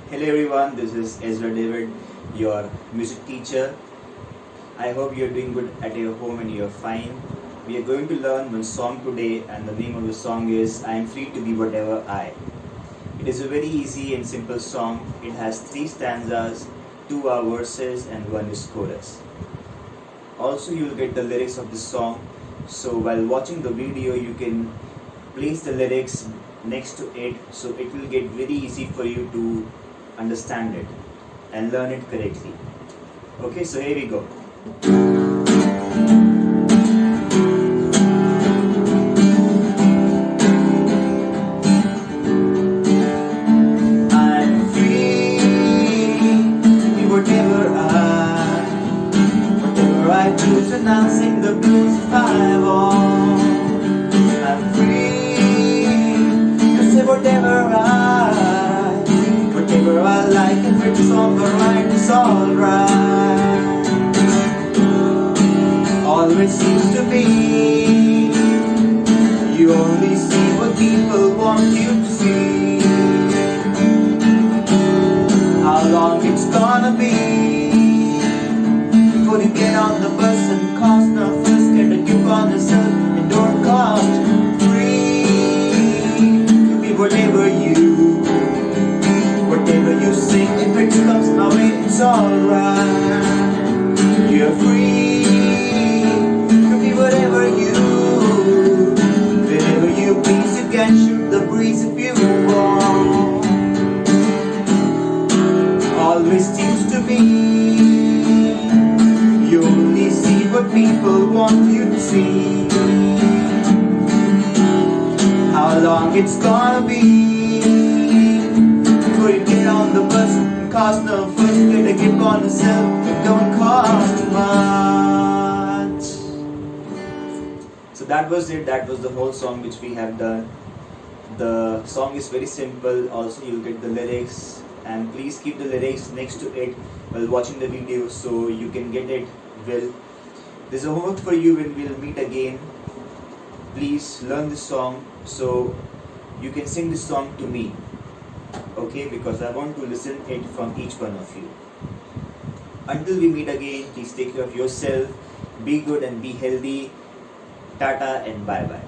Hello everyone, this is Ezra David, your music teacher. I hope you're doing good at your home and you're fine. We are going to learn one song today, and the name of the song is I Am Free to Be Whatever I. It is a very easy and simple song. It has 3 stanzas, 2 are verses and 1 is chorus. Also you will get the lyrics of this song, so while watching the video you can place the lyrics next to it, so it will get very easy for you to understand it and learn it correctly. Okay, so here we go. I'm free to be whatever I choose, and I'll sing the blues if I want. I'm free to say whatever I like, if it's alright, it's alright. Always seems to be you only see what people want you to see. How long it's gonna be before you get on the bus and cost now first get a grip on yourself and don't cost. Free to be whatever you sing, if it comes my way, it's alright. You're free to be whatever whenever you please, you can shoot the breeze if you want. Always seems to be you only see what people want you to see. How long it's gonna be before you get on the bus and cost no fuss, get a grip on yourself, it don't cost much. So that was it, that was the whole song which we have done. The song is very simple, also you'll get the lyrics, and please keep the lyrics next to it while watching the video so you can get it well. There's a homework for you when we'll meet again. Please learn this song so you can sing this song to me. Okay, because I want to listen it from each one of you. Until we meet again, please take care of yourself, be good and be healthy. Tata and bye bye.